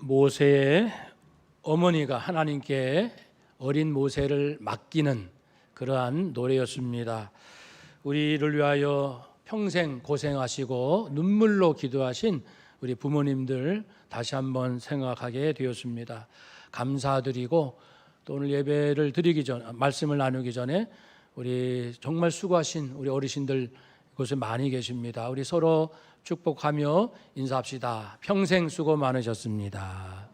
모세의 어머니가 하나님께 어린 모세를 맡기는 그러한 노래였습니다. 우리를 위하여 평생 고생하시고 눈물로 기도하신 우리 부모님들 다시 한번 생각하게 되었습니다. 감사드리고 또 오늘 예배를 드리기 전, 말씀을 나누기 전에 우리 정말 수고하신 우리 어르신들 이곳에 많이 계십니다. 우리 서로 축복하며 인사합시다. 평생 수고 많으셨습니다.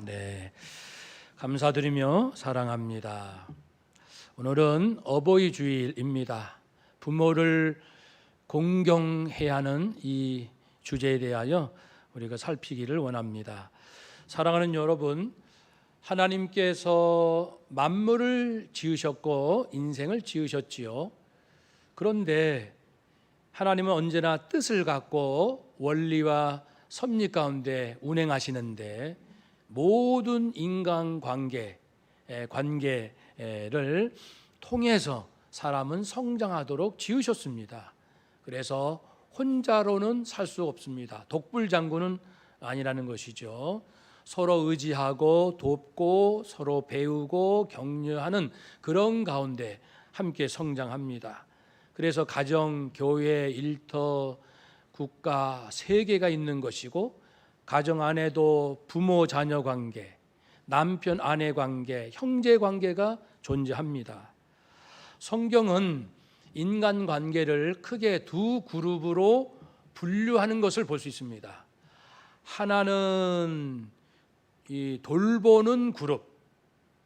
네, 감사드리며 사랑합니다. 오늘은 어버이 주일입니다. 부모를 공경해야 하는 이 주제에 대하여 우리가 살피기를 원합니다. 사랑하는 여러분, 하나님께서 만물을 지으셨고 인생을 지으셨지요. 그런데 하나님은 언제나 뜻을 갖고 원리와 섭리 가운데 운행하시는데 모든 인간관계를 통해서 사람은 성장하도록 지으셨습니다. 그래서 혼자로는 살 수 없습니다. 독불장군은 아니라는 것이죠. 서로 의지하고 돕고 서로 배우고 격려하는 그런 가운데 함께 성장합니다. 그래서 가정, 교회, 일터, 국가, 세계가 있는 것이고 가정 안에도 부모, 자녀 관계, 남편, 아내 관계, 형제 관계가 존재합니다. 성경은 인간 관계를 크게 두 그룹으로 분류하는 것을 볼 수 있습니다. 하나는 이 돌보는 그룹,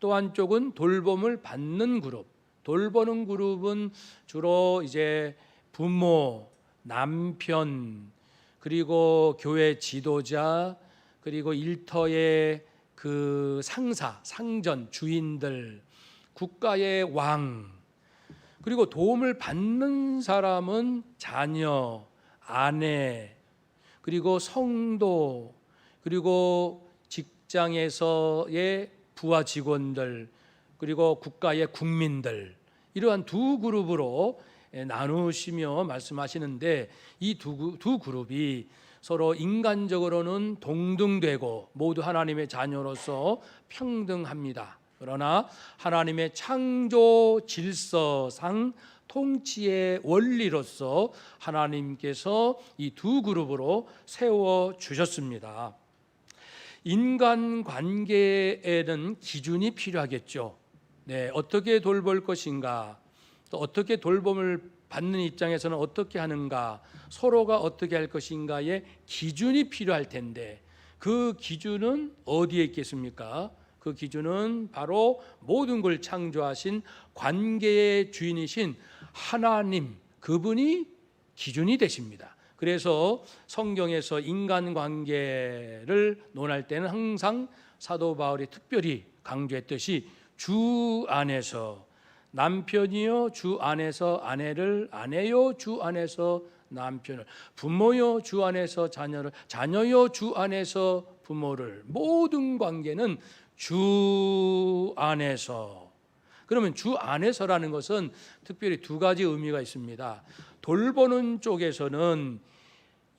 또 한쪽은 돌봄을 받는 그룹. 돌보는 그룹은 주로 이제 부모, 남편, 그리고 교회 지도자, 그리고 일터의 그 상사, 상전, 주인들, 국가의 왕, 그리고 도움을 받는 사람은 자녀, 아내, 그리고 성도, 그리고 직장에서의 부하 직원들, 그리고 국가의 국민들, 이러한 두 그룹으로 나누시며 말씀하시는데 이 두 그룹이 서로 인간적으로는 동등되고 모두 하나님의 자녀로서 평등합니다. 그러나 하나님의 창조 질서상 통치의 원리로서 하나님께서 이 두 그룹으로 세워 주셨습니다. 인간관계에는 기준이 필요하겠죠. 네, 어떻게 돌볼 것인가, 또 어떻게 돌봄을 받는 입장에서는 어떻게 하는가, 서로가 어떻게 할 것인가의 기준이 필요할 텐데 그 기준은 어디에 있겠습니까? 그 기준은 바로 모든 걸 창조하신 관계의 주인이신 하나님, 그분이 기준이 되십니다. 그래서 성경에서 인간관계를 논할 때는 항상 사도 바울이 특별히 강조했듯이 주 안에서 남편이요 주 안에서 아내를, 아내요 주 안에서 남편을, 부모요 주 안에서 자녀를, 자녀요 주 안에서 부모를, 모든 관계는 주 안에서. 그러면 주 안에서라는 것은 특별히 두 가지 의미가 있습니다. 돌보는 쪽에서는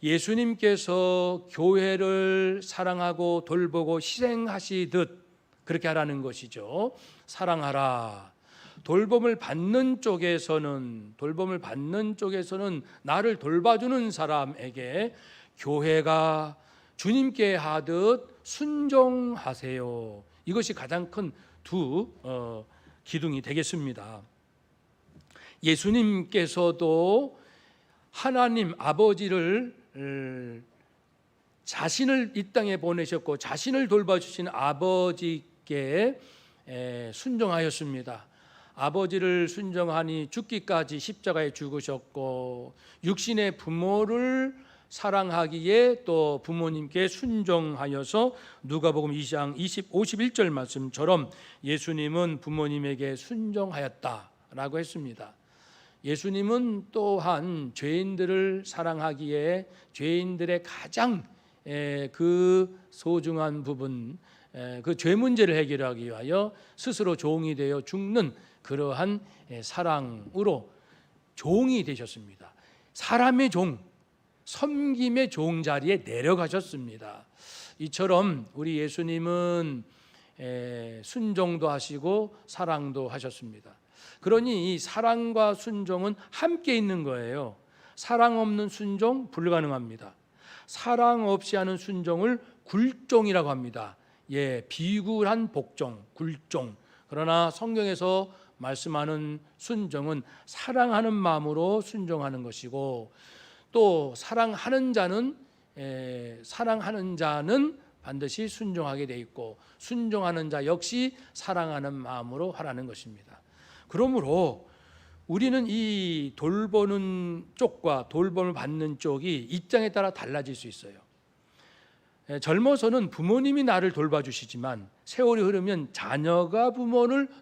예수님께서 교회를 사랑하고 돌보고 희생하시듯 그렇게 하라는 것이죠. 사랑하라. 돌봄을 받는 쪽에서는 나를 돌봐주는 사람에게 교회가 주님께 하듯 순종하세요. 이것이 가장 큰 두 기둥이 되겠습니다. 예수님께서도 하나님 아버지를 자신을 이 땅에 보내셨고 자신을 돌봐주신 아버지께 순종하였습니다. 아버지를 순종하니 죽기까지 십자가에 죽으셨고 육신의 부모를 사랑하기에 또 부모님께 순종하여서 누가복음 2장 51절 말씀처럼 예수님은 부모님에게 순종하였다라고 했습니다. 예수님은 또한 죄인들을 사랑하기에 죄인들의 가장 그 소중한 부분, 그 죄 문제를 해결하기 위하여 스스로 종이 되어 죽는 그러한 사랑으로 종이 되셨습니다. 사람의 종, 섬김의 종자리에 내려가셨습니다. 이처럼 우리 예수님은 순종도 하시고 사랑도 하셨습니다. 그러니 이 사랑과 순종은 함께 있는 거예요. 사랑 없는 순종 불가능합니다. 사랑 없이 하는 순종을 굴종이라고 합니다. 비굴한 복종, 굴종. 그러나 성경에서 말씀하는 순종은 사랑하는 마음으로 순종하는 것이고, 또 사랑하는 자는 반드시 순종하게 돼 있고, 순종하는 자 역시 사랑하는 마음으로 하라는 것입니다. 그러므로 우리는 이 돌보는 쪽과 돌봄을 받는 쪽이 입장에 따라 달라질 수 있어요. 젊어서는 부모님이 나를 돌봐주시지만 세월이 흐르면 자녀가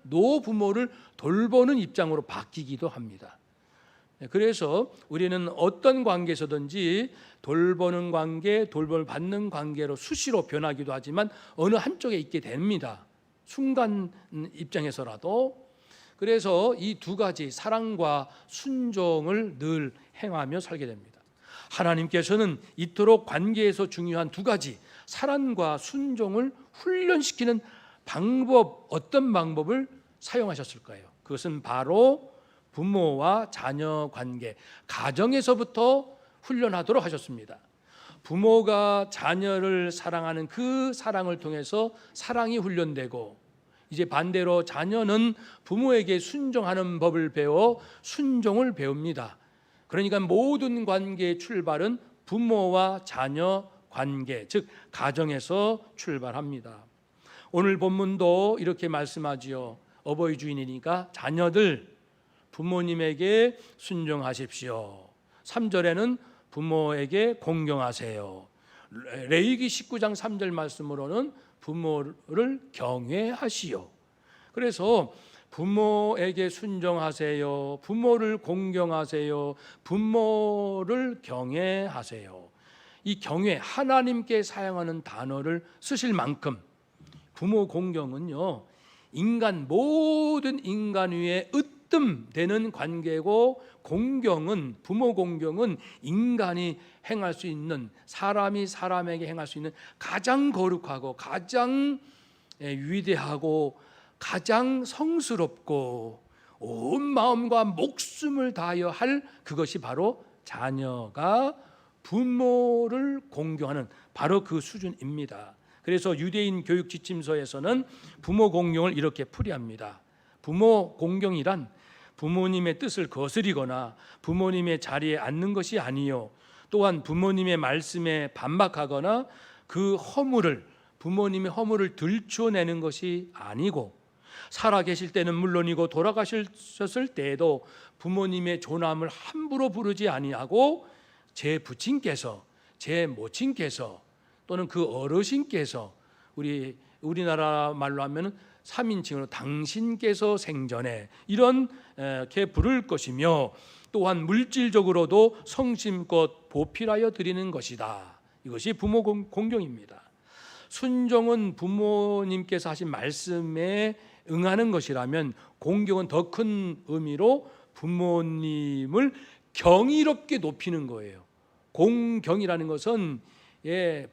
노부모를 돌보는 입장으로 바뀌기도 합니다. 그래서 우리는 어떤 관계에서든지 돌보는 관계, 돌봄을 받는 관계로 수시로 변하기도 하지만 어느 한쪽에 있게 됩니다. 순간 입장에서라도. 그래서 이 두 가지 사랑과 순종을 늘 행하며 살게 됩니다. 하나님께서는 이토록 관계에서 중요한 두 가지 사랑과 순종을 훈련시키는 어떤 방법을 사용하셨을까요? 그것은 바로 부모와 자녀 관계, 가정에서부터 훈련하도록 하셨습니다. 부모가 자녀를 사랑하는 그 사랑을 통해서 사랑이 훈련되고, 이제 반대로 자녀는 부모에게 순종하는 법을 배워 순종을 배웁니다. 그러니까 모든 관계의 출발은 부모와 자녀 관계, 즉 가정에서 출발합니다. 오늘 본문도 이렇게 말씀하지요. 어버이 주인이니까 자녀들 부모님에게 순종하십시오. 3절에는 부모에게 공경하세요. 레위기 19장 3절 말씀으로는 부모를 경외하시오. 그래서 부모에게 순종하세요. 부모를 공경하세요. 부모를 경외하세요. 이 경외, 하나님께 사용하는 단어를 쓰실 만큼 부모 공경은요, 모든 인간 위에 으뜸되는 관계고, 부모 공경은 인간이 행할 수 있는, 사람이 사람에게 행할 수 있는 가장 거룩하고 가장 위대하고 가장 성스럽고 온 마음과 목숨을 다하여 할 그것이 바로 자녀가 부모를 공경하는 바로 그 수준입니다. 그래서 유대인 교육 지침서에서는 부모 공경을 이렇게 풀이합니다. 부모 공경이란 부모님의 뜻을 거스리거나 부모님의 자리에 앉는 것이 아니요, 또한 부모님의 말씀에 반박하거나 부모님의 허물을 들춰내는 것이 아니고, 살아 계실 때는 물론이고 돌아가셨을 때에도 부모님의 존함을 함부로 부르지 아니하고, 제 부친께서, 제 모친께서 또는 그 어르신께서, 우리나라 말로 하면 3인칭으로 당신께서 생전에 이렇게 부를 것이며, 또한 물질적으로도 성심껏 보필하여 드리는 것이다. 이것이 부모 공경입니다. 순종은 부모님께서 하신 말씀에 응하는 것이라면, 공경은 더 큰 의미로 부모님을 경이롭게 높이는 거예요. 공경이라는 것은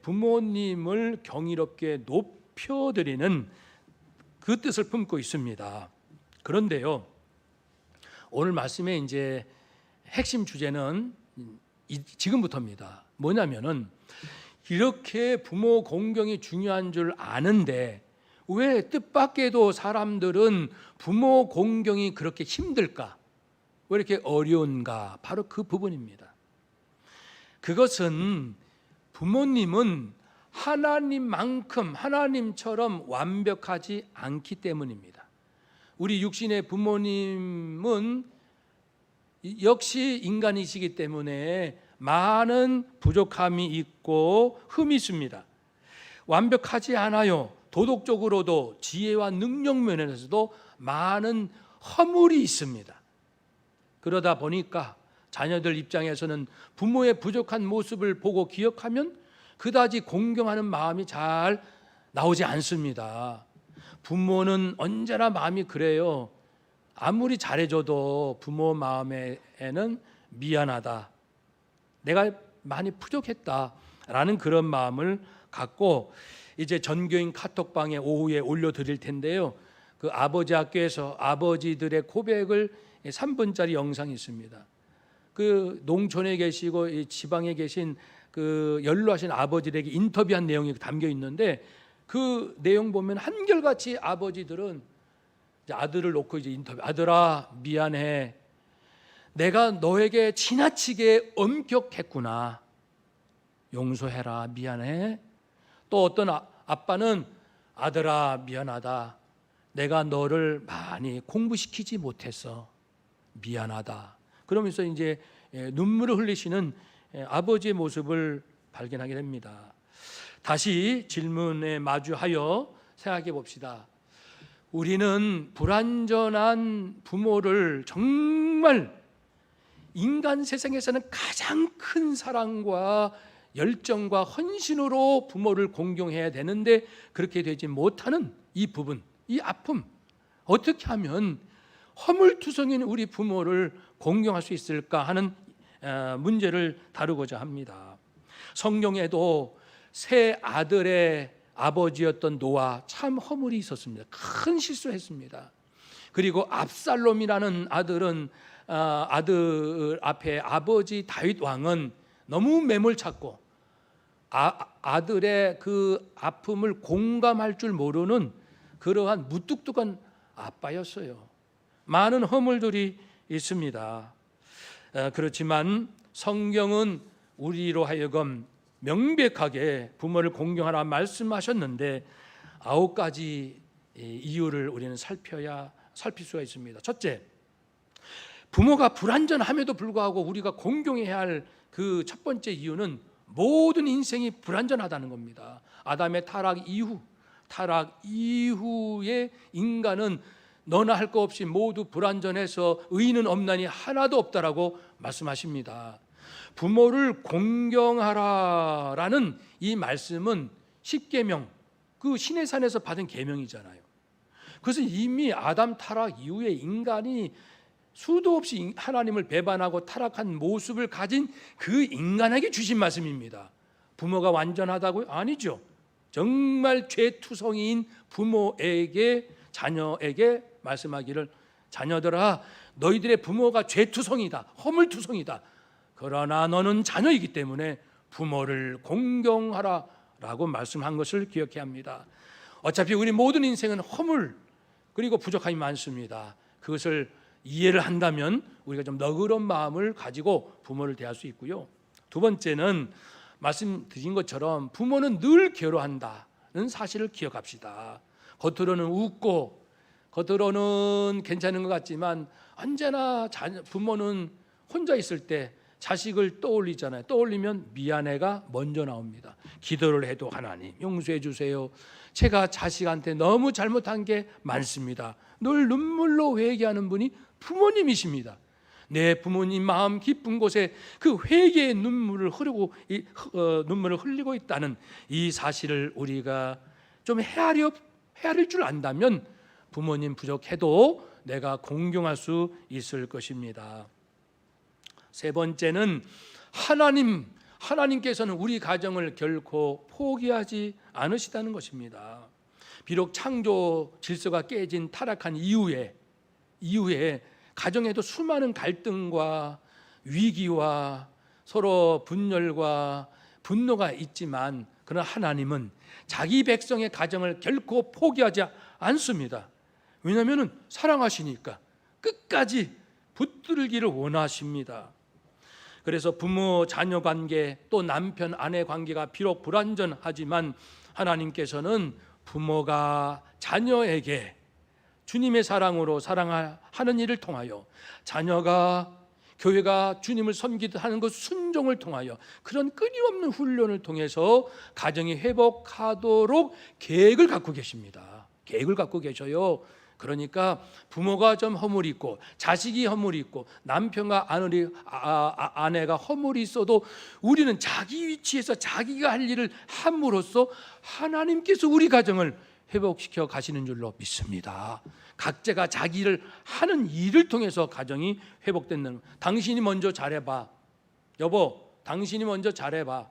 부모님을 경이롭게 높여드리는 그 뜻을 품고 있습니다. 그런데요, 오늘 말씀의 이제 핵심 주제는 지금부터입니다. 뭐냐면은, 이렇게 부모 공경이 중요한 줄 아는데 왜 뜻밖에도 사람들은 부모 공경이 그렇게 힘들까? 왜 이렇게 어려운가? 바로 그 부분입니다. 그것은 부모님은 하나님처럼 완벽하지 않기 때문입니다. 우리 육신의 부모님은 역시 인간이시기 때문에 많은 부족함이 있고 흠이 있습니다. 완벽하지 않아요. 도덕적으로도 지혜와 능력 면에서도 많은 허물이 있습니다. 그러다 보니까 자녀들 입장에서는 부모의 부족한 모습을 보고 기억하면 그다지 공경하는 마음이 잘 나오지 않습니다. 부모는 언제나 마음이 그래요. 아무리 잘해줘도 부모 마음에는 미안하다, 내가 많이 부족했다라는 그런 마음을 갖고 이제 전교인 카톡방에 오후에 올려드릴 텐데요. 그 아버지 학교에서 아버지들의 고백을 3분짜리 영상이 있습니다. 그 농촌에 계시고 이 지방에 계신 그 연로하신 아버지들에게 인터뷰한 내용이 담겨 있는데 그 내용 보면 한결같이 아버지들은 이제 아들을 놓고 이제 인터뷰, 아들아 미안해, 내가 너에게 지나치게 엄격했구나, 용서해라, 미안해. 또 어떤 아빠는 아들아 미안하다, 내가 너를 많이 공부시키지 못했어, 미안하다. 그러면서 이제 눈물을 흘리시는 아버지의 모습을 발견하게 됩니다. 다시 질문에 마주하여 생각해 봅시다. 우리는 불완전한 부모를 정말 인간 세상에서는 가장 큰 사랑과 열정과 헌신으로 부모를 공경해야 되는데 그렇게 되지 못하는 이 부분, 이 아픔, 어떻게 하면 허물투성인 우리 부모를 공경할 수 있을까 하는 문제를 다루고자 합니다. 성경에도 세 아들의 아버지였던 노아, 참 허물이 있었습니다. 큰 실수했습니다. 그리고 압살롬이라는 아들은 아들 앞에 아버지 다윗 왕은 너무 매몰찼고 아들의 그 아픔을 공감할 줄 모르는 그러한 무뚝뚝한 아빠였어요. 많은 허물들이 있습니다. 그렇지만 성경은 우리로 하여금 명백하게 부모를 공경하라 말씀하셨는데 9가지 이유를 우리는 살필 수가 있습니다. 첫째, 부모가 불완전함에도 불구하고 우리가 공경해야 할 그 첫 번째 이유는 모든 인생이 불완전하다는 겁니다. 아담의 타락 이후에 인간은 너나 할 거 없이 모두 불완전해서 의인은 없나니 하나도 없다라고 말씀하십니다. 부모를 공경하라라는 이 말씀은 십계명, 그 시내산에서 받은 계명이잖아요. 그래서 이미 아담 타락 이후에 인간이 수도 없이 하나님을 배반하고 타락한 모습을 가진 그 인간에게 주신 말씀입니다. 부모가 완전하다고요? 아니죠. 정말 죄투성이인 부모에게, 자녀에게 말씀하기를, 자녀들아 너희들의 부모가 죄투성이다, 허물투성이다. 그러나 너는 자녀이기 때문에 부모를 공경하라 라고 말씀한 것을 기억해야 합니다. 어차피 우리 모든 인생은 허물 그리고 부족함이 많습니다. 그것을 이해를 한다면 우리가 좀 너그러운 마음을 가지고 부모를 대할 수 있고요. 두 번째는 말씀드린 것처럼 부모는 늘 괴로워한다는 사실을 기억합시다. 겉으로는 웃고 겉으로는 괜찮은 것 같지만 언제나 부모는 혼자 있을 때 자식을 떠올리잖아요. 떠올리면 미안해가 먼저 나옵니다. 기도를 해도 하나님 용서해 주세요, 제가 자식한테 너무 잘못한 게 많습니다. 늘 눈물로 회개하는 분이 부모님이십니다. 내 부모님 마음 깊은 곳에 그 회개의 눈물을 흘리고 있다는 이 사실을 우리가 좀 헤아릴 줄 안다면 부모님 부족해도 내가 공경할 수 있을 것입니다. 세 번째는 하나님께서는 우리 가정을 결코 포기하지 않으시다는 것입니다. 비록 창조 질서가 깨진 타락한 이후에 가정에도 수많은 갈등과 위기와 서로 분열과 분노가 있지만 그러나 하나님은 자기 백성의 가정을 결코 포기하지 않습니다. 왜냐하면 사랑하시니까 끝까지 붙들기를 원하십니다. 그래서 부모 자녀 관계 또 남편 아내 관계가 비록 불완전하지만 하나님께서는 부모가 자녀에게 주님의 사랑으로 사랑하는 일을 통하여 자녀가 교회가 주님을 섬기듯 하는 그 순종을 통하여 그런 끊임없는 훈련을 통해서 가정이 회복하도록 계획을 갖고 계십니다. 계획을 갖고 계셔요. 그러니까 부모가 좀 허물이 있고 자식이 허물이 있고 남편과 아내가 허물이 있어도 우리는 자기 위치에서 자기가 할 일을 함으로써 하나님께서 우리 가정을 회복시켜 가시는 줄로 믿습니다. 각자가 자기 일을 하는 일을 통해서 가정이 회복되는, 당신이 먼저 잘해봐, 여보 당신이 먼저 잘해봐.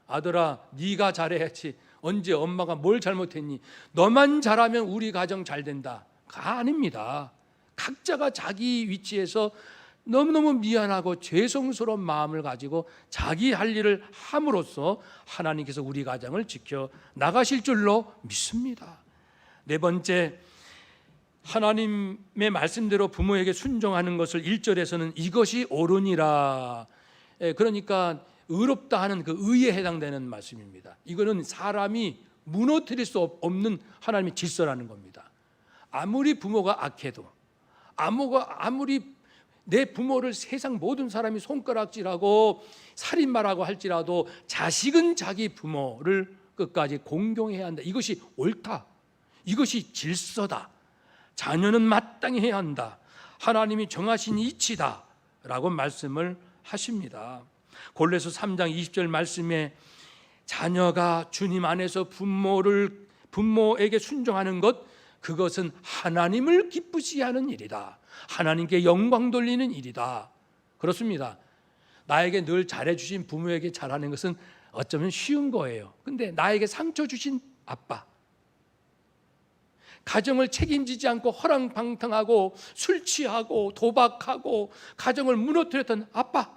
아들아, 네가 잘해야지. 언제 엄마가 뭘 잘못했니? 너만 잘하면 우리 가정 잘 된다가 아닙니다. 각자가 자기 위치에서 너무너무 미안하고 죄송스러운 마음을 가지고 자기 할 일을 함으로써 하나님께서 우리 가정을 지켜 나가실 줄로 믿습니다. 네 번째, 하나님의 말씀대로 부모에게 순종하는 것을 1절에서는 이것이 옳으니라, 그러니까 의롭다 하는 그 의에 해당되는 말씀입니다. 이거는 사람이 무너뜨릴 수 없는 하나님의 질서라는 겁니다. 아무리 부모가 악해도, 아무리 내 부모를 세상 모든 사람이 손가락질하고 살인마라고 할지라도 자식은 자기 부모를 끝까지 공경해야 한다. 이것이 옳다. 이것이 질서다. 자녀는 마땅히 해야 한다. 하나님이 정하신 이치다 라고 말씀을 하십니다. 골로새 3장 20절 말씀에 자녀가 주님 안에서 부모에게 순종하는 것, 그것은 하나님을 기쁘시게 하는 일이다. 하나님께 영광 돌리는 일이다. 그렇습니다. 나에게 늘 잘해주신 부모에게 잘하는 것은 어쩌면 쉬운 거예요. 근데 나에게 상처 주신 아빠, 가정을 책임지지 않고 허랑방탕하고 술 취하고 도박하고 가정을 무너뜨렸던 아빠,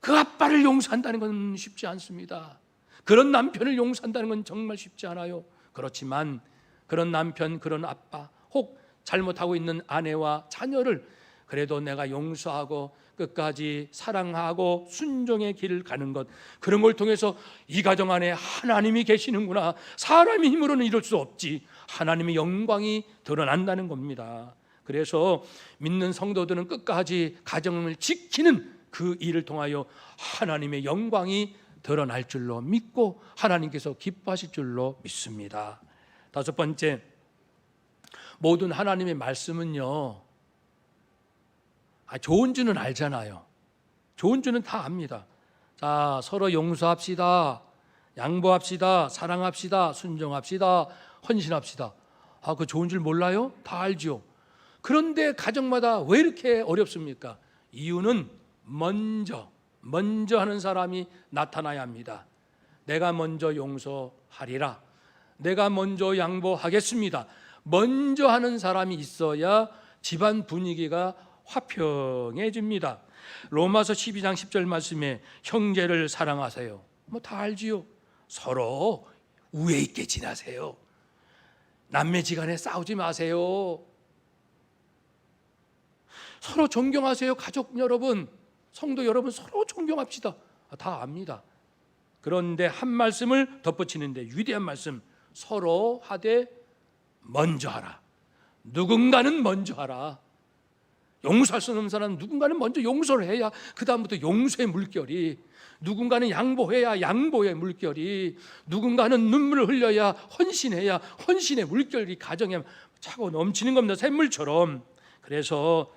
그 아빠를 용서한다는 건 쉽지 않습니다. 그런 남편을 용서한다는 건 정말 쉽지 않아요. 그렇지만 그런 남편, 그런 아빠, 혹 잘못하고 있는 아내와 자녀를 그래도 내가 용서하고 끝까지 사랑하고 순종의 길을 가는 것, 그런 걸 통해서 이 가정 안에 하나님이 계시는구나, 사람의 힘으로는 이룰 수 없지, 하나님의 영광이 드러난다는 겁니다. 그래서 믿는 성도들은 끝까지 가정을 지키는 그 일을 통하여 하나님의 영광이 드러날 줄로 믿고 하나님께서 기뻐하실 줄로 믿습니다. 다섯 번째, 모든 하나님의 말씀은요, 좋은 줄은 알잖아요. 좋은 줄은 다 압니다. 자, 서로 용서합시다, 양보합시다, 사랑합시다, 순종합시다, 헌신합시다. 그 좋은 줄 몰라요? 다 알죠. 그런데 가정마다 왜 이렇게 어렵습니까? 이유는 먼저 하는 사람이 나타나야 합니다. 내가 먼저 용서하리라, 내가 먼저 양보하겠습니다. 먼저 하는 사람이 있어야 집안 분위기가 화평해집니다. 로마서 12장 10절 말씀에 형제를 사랑하세요. 다 알지요. 서로 우애 있게 지내세요. 남매지간에 싸우지 마세요. 서로 존경하세요. 가족 여러분, 성도 여러분, 서로 존경합시다. 다 압니다. 그런데 한 말씀을 덧붙이는데 위대한 말씀, 서로 하되 먼저 하라. 누군가는 먼저 하라. 용서할 수 없는 사람은 누군가는 먼저 용서를 해야 그 다음부터 용서의 물결이, 누군가는 양보해야 양보의 물결이, 누군가는 눈물을 흘려야 헌신해야 헌신의 물결이 가정에 차고 넘치는 겁니다. 샘물처럼. 그래서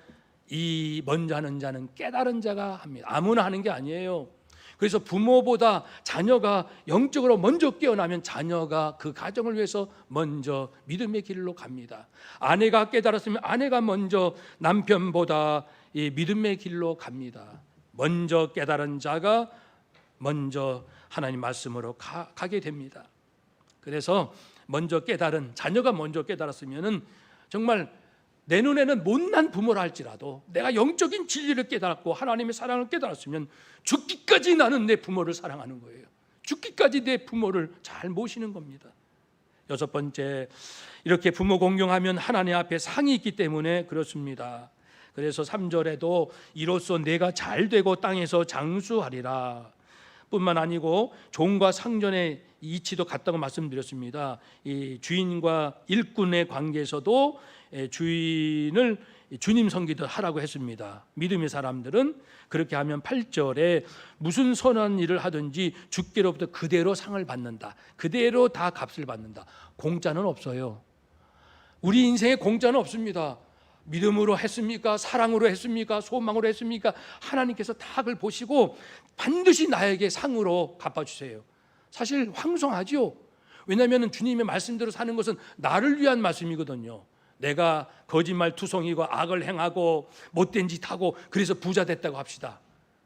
이 먼저 하는 자는 깨달은 자가 합니다. 아무나 하는 게 아니에요. 그래서 부모보다 자녀가 영적으로 먼저 깨어나면 자녀가 그 가정을 위해서 먼저 믿음의 길로 갑니다. 아내가 깨달았으면 아내가 먼저 남편보다 이 믿음의 길로 갑니다. 먼저 깨달은 자가 먼저 하나님 말씀으로 가게 됩니다. 그래서 먼저 깨달은 자녀가 먼저 깨달았으면은 정말 내 눈에는 못난 부모라 할지라도 내가 영적인 진리를 깨달았고 하나님의 사랑을 깨달았으면 죽기까지 나는 내 부모를 사랑하는 거예요. 죽기까지 내 부모를 잘 모시는 겁니다. 여섯 번째, 이렇게 부모 공경하면 하나님 앞에 상이 있기 때문에 그렇습니다. 그래서 3절에도 이로써 내가 잘되고 땅에서 장수하리라 뿐만 아니고 종과 상전의 이치도 같다고 말씀드렸습니다. 이 주인과 일꾼의 관계에서도 주인을 주님 섬기듯 하라고 했습니다. 믿음의 사람들은 그렇게 하면 8절에 무슨 선한 일을 하든지 주께로부터 그대로 상을 받는다. 그대로 다 값을 받는다. 공짜는 없어요. 우리 인생에 공짜는 없습니다. 믿음으로 했습니까? 사랑으로 했습니까? 소망으로 했습니까? 하나님께서 다 그걸 보시고 반드시 나에게 상으로 갚아주세요. 사실 황송하죠. 왜냐하면 주님의 말씀대로 사는 것은 나를 위한 말씀이거든요. 내가 거짓말 투성이고 악을 행하고 못된 짓 하고 그래서 부자 됐다고 합시다.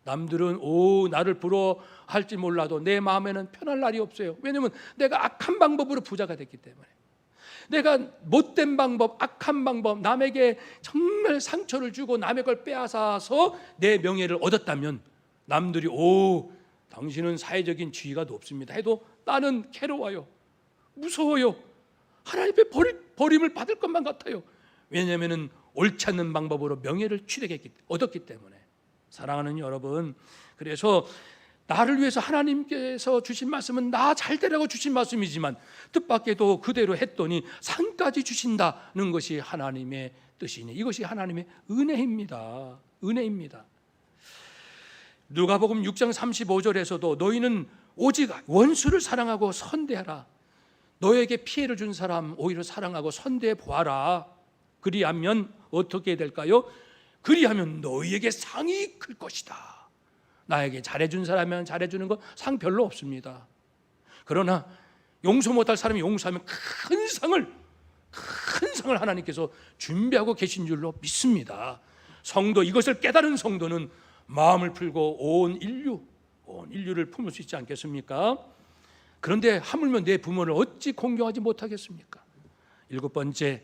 남들은 나를 부러워할지 몰라도 내 마음에는 편할 날이 없어요. 왜냐하면 내가 악한 방법으로 부자가 됐기 때문에. 내가 못된 방법, 악한 방법, 남에게 정말 상처를 주고 남의 걸 빼앗아서 내 명예를 얻었다면 남들이 당신은 사회적인 지위가 높습니다 해도 나는 괴로워요, 무서워요. 하나님 앞에 버림을 받을 것만 같아요. 왜냐하면 옳지 않는 방법으로 명예를 얻었기 때문에. 사랑하는 여러분, 그래서 나를 위해서 하나님께서 주신 말씀은 나 잘 되라고 주신 말씀이지만 뜻밖에도 그대로 했더니 상까지 주신다는 것이 하나님의 뜻이니 이것이 하나님의 은혜입니다. 은혜입니다. 누가복음 6장 35절에서도 너희는 오직 원수를 사랑하고 선대하라. 너에게 피해를 준 사람 오히려 사랑하고 선대해 보아라. 그리하면 어떻게 될까요? 그리하면 너희에게 상이 클 것이다. 나에게 잘해준 사람은 잘해주는 거 상 별로 없습니다. 그러나 용서 못할 사람이 용서하면 큰 상을 하나님께서 준비하고 계신 줄로 믿습니다. 성도, 이것을 깨달은 성도는 마음을 풀고 온 인류를 품을 수 있지 않겠습니까? 그런데 하물며 내 부모를 어찌 공경하지 못하겠습니까? 7번째,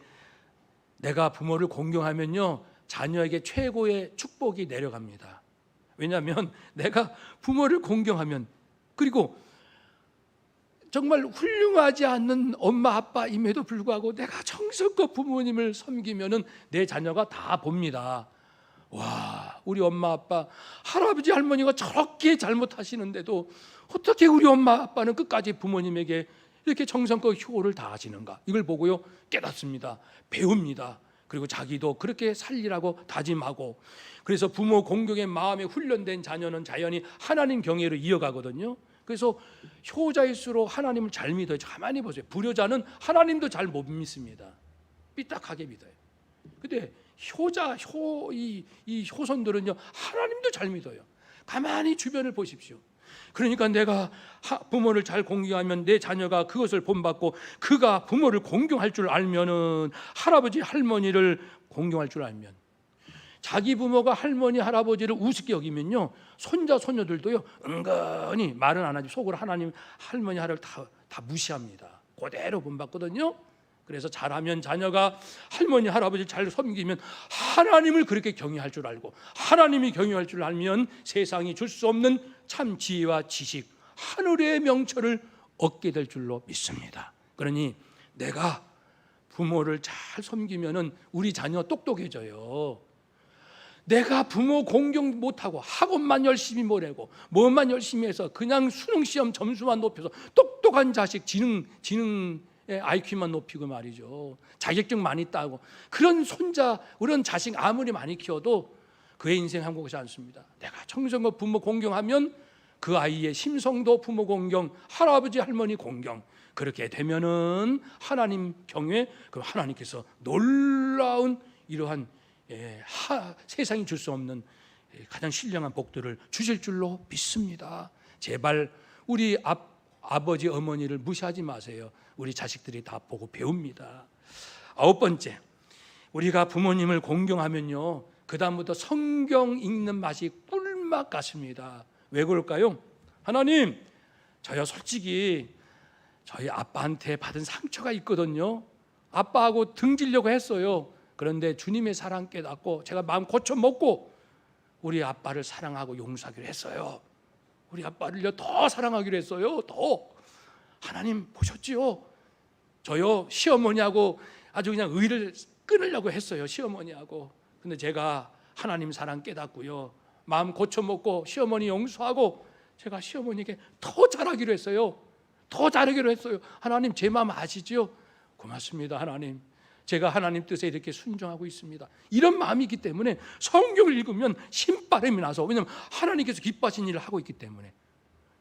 내가 부모를 공경하면요 자녀에게 최고의 축복이 내려갑니다. 왜냐하면 내가 부모를 공경하면, 그리고 정말 훌륭하지 않는 엄마 아빠임에도 불구하고 내가 정성껏 부모님을 섬기면은 내 자녀가 다 봅니다. 와, 우리 엄마 아빠, 할아버지 할머니가 저렇게 잘못하시는데도 어떻게 우리 엄마 아빠는 끝까지 부모님에게 이렇게 정성껏 효를 다하시는가, 이걸 보고요 깨닫습니다. 배웁니다. 그리고 자기도 그렇게 살리라고 다짐하고. 그래서 부모 공경의 마음에 훈련된 자녀는 자연히 하나님 경외로 이어가거든요. 그래서 효자일수록 하나님을 잘 믿어요. 가만히 보세요. 불효자는 하나님도 잘 못 믿습니다. 삐딱하게 믿어요. 근데 이 효선들은요 하나님도 잘 믿어요. 가만히 주변을 보십시오. 그러니까 내가 부모를 잘 공경하면 내 자녀가 그것을 본받고, 그가 부모를 공경할 줄 알면은, 할아버지 할머니를 공경할 줄 알면, 자기 부모가 할머니 할아버지를 우습게 여기면요 손자 손녀들도요 은근히 말은 안 하지 속으로 하나님 할머니 할아버지 다 무시합니다. 그대로 본받거든요. 그래서 잘하면 자녀가 할머니 할아버지를 잘 섬기면 하나님을 그렇게 경외할 줄 알고, 하나님이 경외할 줄 알면 세상이 줄 수 없는 참 지혜와 지식, 하늘의 명철을 얻게 될 줄로 믿습니다. 그러니 내가 부모를 잘 섬기면은 우리 자녀 똑똑해져요. 내가 부모 공경 못하고 학원만 열심히 보내고 뭐만 열심히 해서 그냥 수능시험 점수만 높여서 똑똑한 자식, 지능 IQ만 높이고 말이죠, 자격증 많이 따고, 그런 손자, 그런 자식 아무리 많이 키워도 그의 인생 행복하지 않습니다. 내가 정성껏 부모 공경하면 그 아이의 심성도 부모 공경, 할아버지 할머니 공경, 그렇게 되면은 하나님 경외, 그럼 하나님께서 놀라운 이러한 세상이 줄 수 없는 가장 신령한 복들을 주실 줄로 믿습니다. 제발 우리 아버지 어머니를 무시하지 마세요. 우리 자식들이 다 보고 배웁니다. 9번째, 우리가 부모님을 공경하면요 그 다음부터 성경 읽는 맛이 꿀맛 같습니다. 왜 그럴까요? 하나님, 저요 솔직히 저희 아빠한테 받은 상처가 있거든요. 아빠하고 등지려고 했어요. 그런데 주님의 사랑 깨닫고 제가 마음 고쳐먹고 우리 아빠를 사랑하고 용서하기로 했어요. 우리 아빠를요 더 사랑하기로 했어요. 더. 하나님 보셨지요? 저요 시어머니하고 아주 그냥 의를 끊으려고 했어요. 시어머니하고. 근데 제가 하나님 사랑 깨닫고요 마음 고쳐먹고 시어머니 용서하고 제가 시어머니에게 더 잘하기로 했어요. 더 잘하기로 했어요. 하나님 제 마음 아시죠? 고맙습니다. 하나님, 제가 하나님 뜻에 이렇게 순종하고 있습니다. 이런 마음이 있기 때문에 성경을 읽으면 신바람이 나서, 왜냐하면 하나님께서 기뻐하신 일을 하고 있기 때문에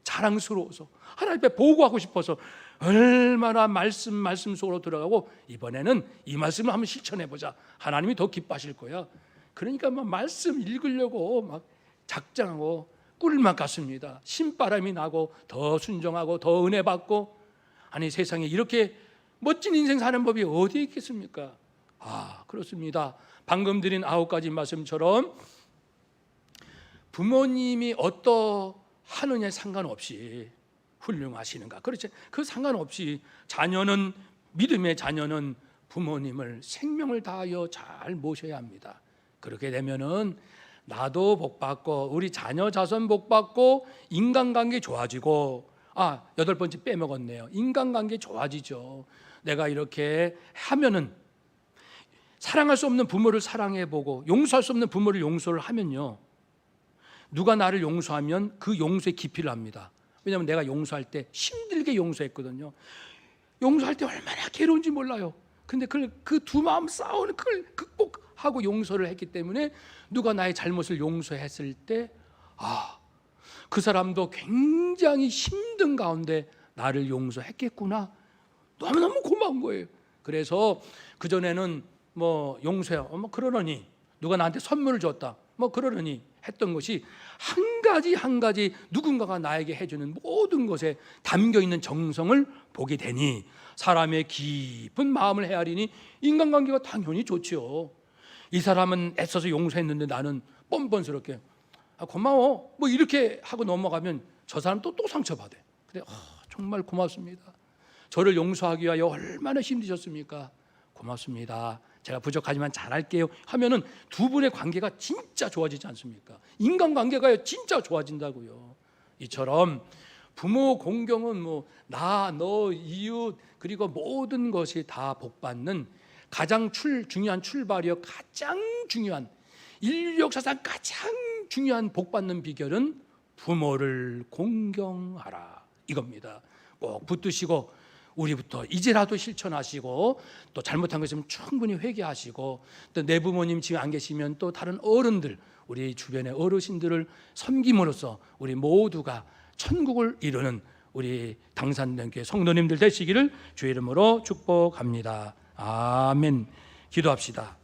자랑스러워서 하나님 앞에 보고하고 싶어서 얼마나 말씀 속으로 들어가고, 이번에는 이 말씀을 한번 실천해보자, 하나님이 더 기뻐하실 거야. 그러니까 막 말씀 읽으려고 막 작정하고 꿀맛 같습니다. 신바람이 나고 더 순종하고 더 은혜 받고. 아니 세상에 이렇게 멋진 인생 사는 법이 어디에 있겠습니까? 그렇습니다. 방금 드린 9가지 말씀처럼 부모님이 어떠하느냐에 상관없이 훌륭하시는가, 그렇지, 그 상관없이 자녀는, 믿음의 자녀는 부모님을 생명을 다하여 잘 모셔야 합니다. 그렇게 되면은 나도 복받고 우리 자녀 자손 복받고 인간관계 좋아지고, 8번째 빼먹었네요. 인간관계 좋아지죠. 내가 이렇게 하면은, 사랑할 수 없는 부모를 사랑해보고 용서할 수 없는 부모를 용서를 하면요, 누가 나를 용서하면 그 용서의 깊이를 압니다. 왜냐하면 내가 용서할 때 힘들게 용서했거든요. 용서할 때 얼마나 괴로운지 몰라요. 근데 그 두 마음 싸우는 그걸 극복하고 용서를 했기 때문에 누가 나의 잘못을 용서했을 때 그 사람도 굉장히 힘든 가운데 나를 용서했겠구나, 너무너무 고마운 거예요. 그래서 그전에는 뭐 용서야 뭐 그러느니, 누가 나한테 선물을 줬다 뭐 그러느니 했던 것이 한 가지 누군가가 나에게 해주는 모든 것에 담겨있는 정성을 보게 되니 사람의 깊은 마음을 헤아리니 인간관계가 당연히 좋지요. 이 사람은 애써서 용서했는데 나는 뻔뻔스럽게 고마워 뭐 이렇게 하고 넘어가면 저 사람 또 상처받아. 근데 정말 고맙습니다. 저를 용서하기 위하여 얼마나 힘드셨습니까? 고맙습니다. 제가 부족하지만 잘할게요 하면은 두 분의 관계가 진짜 좋아지지 않습니까? 인간관계가 진짜 좋아진다고요. 이처럼 부모 공경은 뭐 나, 너, 이웃 그리고 모든 것이 다 복받는 가장 중요한 출발이요, 가장 중요한, 인류 역사상 가장 중요한 복받는 비결은 부모를 공경하라, 이겁니다. 꼭 붙드시고 우리부터 이제라도 실천하시고, 또 잘못한 것 있으면 충분히 회개하시고, 또 내 부모님 지금 안 계시면 또 다른 어른들, 우리 주변의 어르신들을 섬김으로써 우리 모두가 천국을 이루는 우리 당산동교회 성도님들 되시기를 주의 이름으로 축복합니다. 아멘. 기도합시다.